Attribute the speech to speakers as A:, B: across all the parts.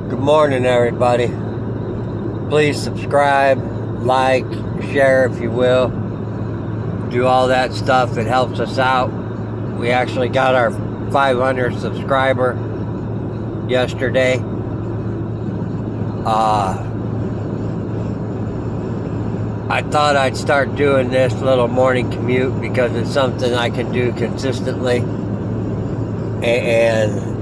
A: Good morning, everybody. Please subscribe, like, share if you will. Do all that stuff. It helps us out. We actually got our 500 subscriber yesterday. I thought I'd start doing this little morning commute because it's something I can do consistently and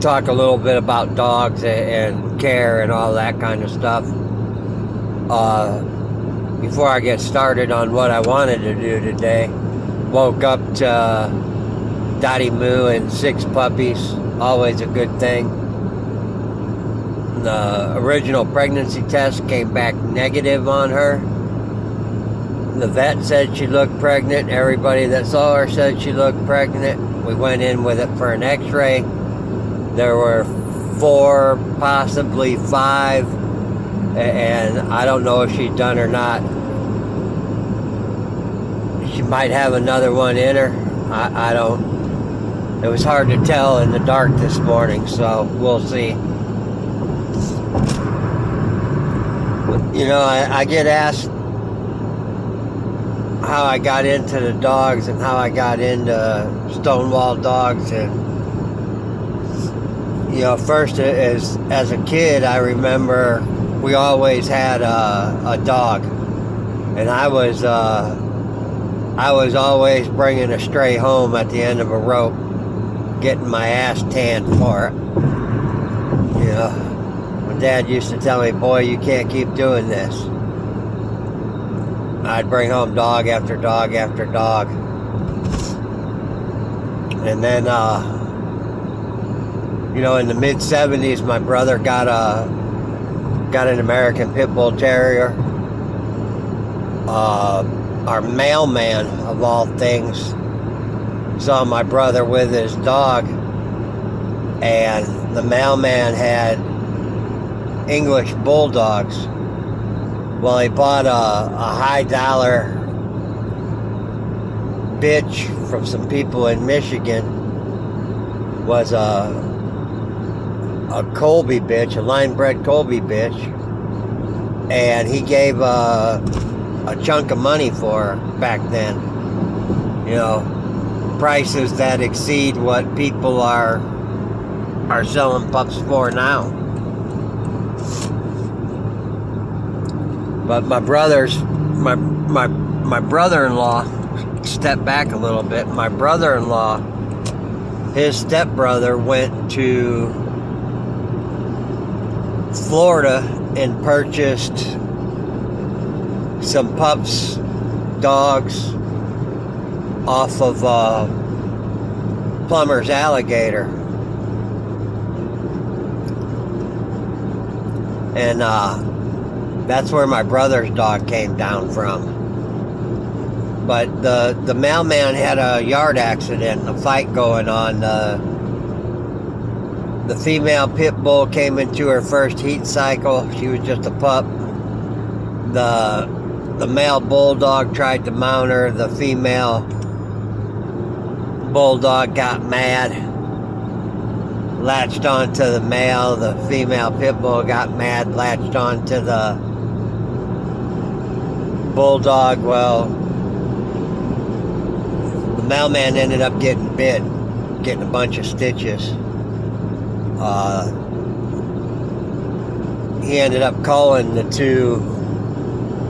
A: talk a little bit about dogs and care and all that kind of stuff. Before I get started on what I wanted to do today, woke up to Dottie Moo and 6 puppies. Always a good thing. The original pregnancy test came back negative on her. The vet said she looked pregnant. Everybody that saw her said she looked pregnant. We went in with it for an x-ray. There were 4, possibly 5, and I don't know if she's done or not. She might have another one in her. I don't. It was hard to tell in the dark this morning, so we'll see. You know, I get asked how I got into the dogs and how I got into Stonewall dogs, and you know, first as a kid, I remember we always had a dog, and I was always bringing a stray home at the end of a rope, getting my ass tanned for it. You know, my dad used to tell me, "Boy, you can't keep doing this." I'd bring home dog after dog after dog, and then you know, in the mid-70s, my brother got an American Pit Bull Terrier. Our mailman, of all things, saw my brother with his dog, and the mailman had English bulldogs. Well, he bought a high-dollar bitch from some people in Michigan. Was a Colby bitch, a line-bred Colby bitch, and he gave a chunk of money for her back then. You know, prices that exceed what people are selling pups for now. But my brother-in-law, step back a little bit. My brother-in-law, his stepbrother went to Florida and purchased some pups, dogs, off of Plumber's Alligator, and that's where my brother's dog came down from. But the mailman had a yard accident, a fight going on. The female pit bull came into her first heat cycle. She was just a pup. The male bulldog tried to mount her. The female bulldog got mad, latched onto the male. The female pit bull got mad, latched onto the bulldog. Well, the mailman ended up getting bit, getting a bunch of stitches. He ended up calling the 2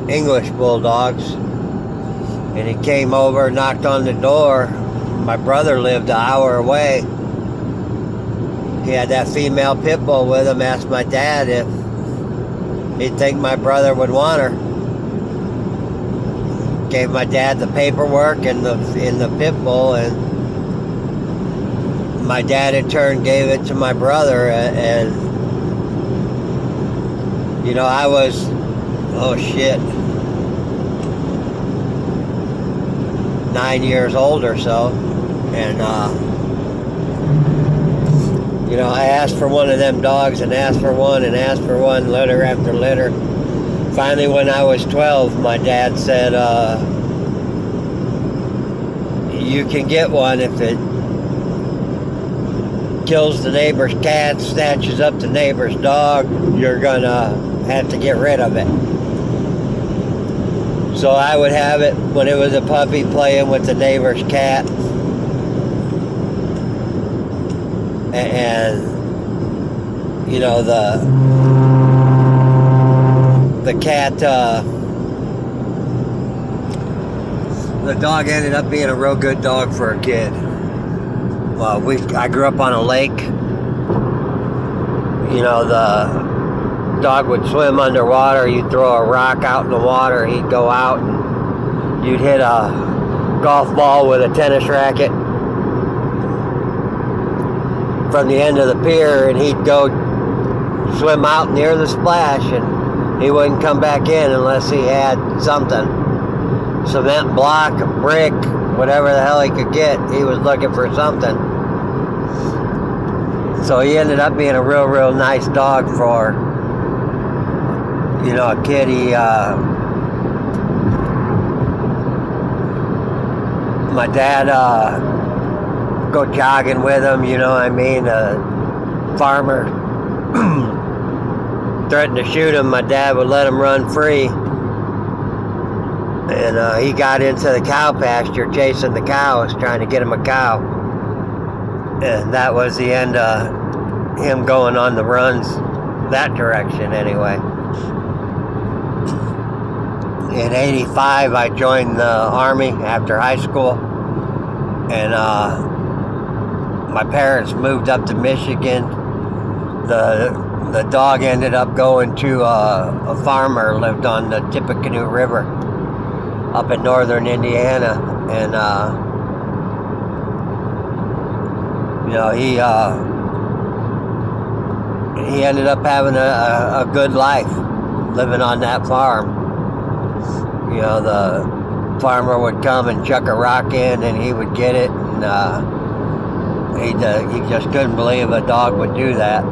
A: English bulldogs, and he came over, knocked on the door. My brother lived an hour away. He had that female pit bull with him. Asked my dad if he'd think my brother would want her. Gave my dad the paperwork and the pit bull, and my dad in turn gave it to my brother. And you know, I was, oh shit, 9 years old or so, and you know, I asked for one of them dogs and asked for one and asked for one, litter after litter. Finally, when I was 12, my dad said, you can get one if it kills the neighbor's cat, snatches up the neighbor's dog, you're gonna have to get rid of it. So I would have it when it was a puppy playing with the neighbor's cat. And you know, the cat, the dog ended up being a real good dog for a kid. Well, I grew up on a lake. You know, the dog would swim underwater. You'd throw a rock out in the water. He'd go out and you'd hit a golf ball with a tennis racket from the end of the pier, and he'd go swim out near the splash, and he wouldn't come back in unless he had something. Cement block, a brick, whatever the hell he could get. He was looking for something. So he ended up being a real nice dog for, you know, a kid. My dad go jogging with him, you know what I mean? A farmer threatened to shoot him. My dad would let him run free. And he got into the cow pasture chasing the cows, trying to get him a cow. And that was the end of him going on the runs that direction anyway. In '85, I joined the Army after high school. And my parents moved up to Michigan. The dog ended up going to a farmer, lived on the Tippecanoe River up in northern Indiana, and you know, he ended up having a good life living on that farm. You know, the farmer would come and chuck a rock in, and he would get it, and he just couldn't believe a dog would do that.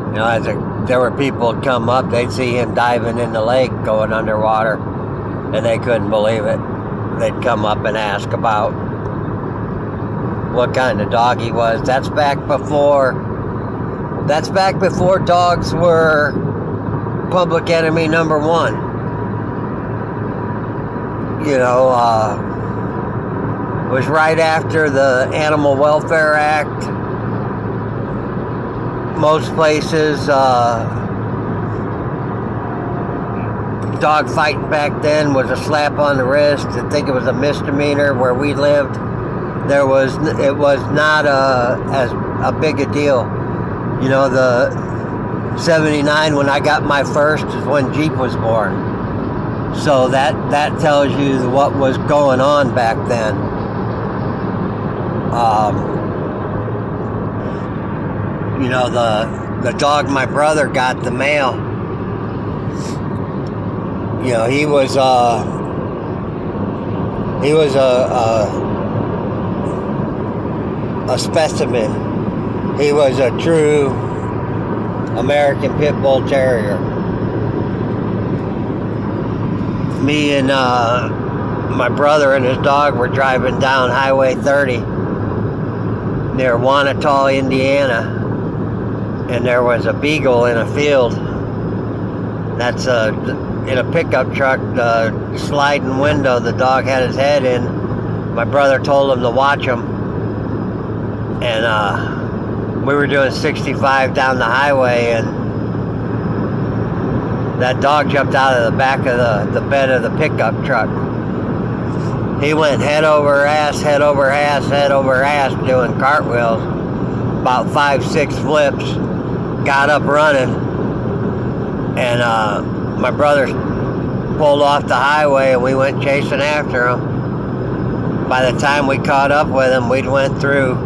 A: You know, there were people would come up, they'd see him diving in the lake, going underwater, and they couldn't believe it. They'd come up and ask about what kind of dog he was. That's back before dogs were public enemy number one. You know, it was right after the Animal Welfare Act. Most places, dog fighting back then was a slap on the wrist. I think it was a misdemeanor where we lived. It was not as a big a deal. You know, the 79 when I got my first is when Jeep was born. So that tells you what was going on back then. You know, the dog my brother got, the male, you know, he was a specimen. He was a true American Pit Bull Terrier. Me and my brother and his dog were driving down Highway 30 near Wanatall, Indiana, and there was a beagle in a field. That's in a pickup truck, the sliding window the dog had his head in. My brother told him to watch him, and we were doing 65 down the highway, and that dog jumped out of the back of the bed of the pickup truck. He went head over ass, doing cartwheels, about 5-6 flips, got up running, and my brother pulled off the highway, and we went chasing after him. By the time we caught up with him, we'd went through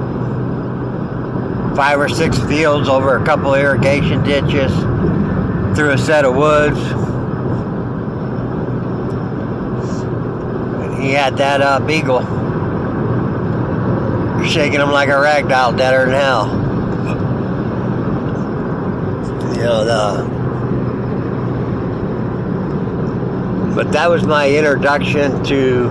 A: 5 or 6 fields, over a couple irrigation ditches, through a set of woods. And he had that beagle shaking him like a rag doll, deader than hell. You know, but that was my introduction to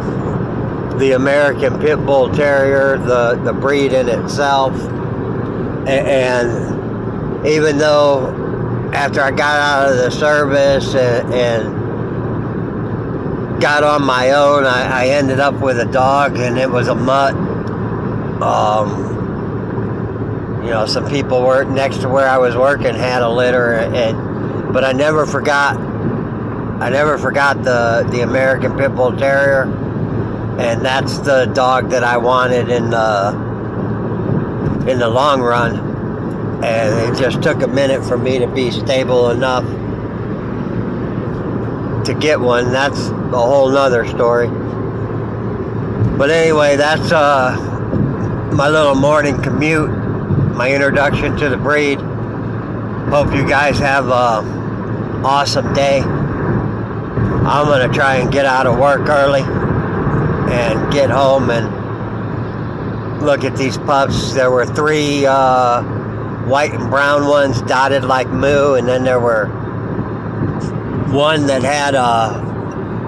A: the American Pit Bull Terrier, the breed in itself. And even though after I got out of the service and got on my own, I ended up with a dog, and it was a mutt. Some people were next to where I was working had a litter, but I never forgot. I never forgot the American Pit Bull Terrier, and that's the dog that I wanted in the long run. And it just took a minute for me to be stable enough to get one. That's a whole nother story. But anyway, that's my little morning commute, my introduction to the breed. Hope you guys have a awesome day. I'm going to try and get out of work early and get home and look at these pups. There were 3 white and brown ones dotted like moo, and then there were one that had a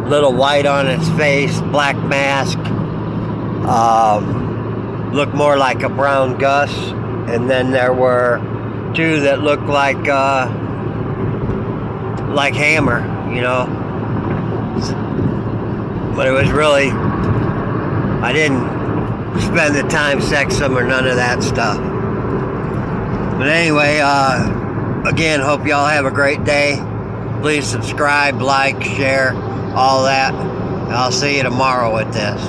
A: little white on its face, black mask, looked more like a brown Gus, and then there were 2 that looked like Hammer, but it was really, I didn't spend the time sex them or none of that stuff. But anyway, again, hope y'all have a great day. Please subscribe, like, share, all that. I'll see you tomorrow with this.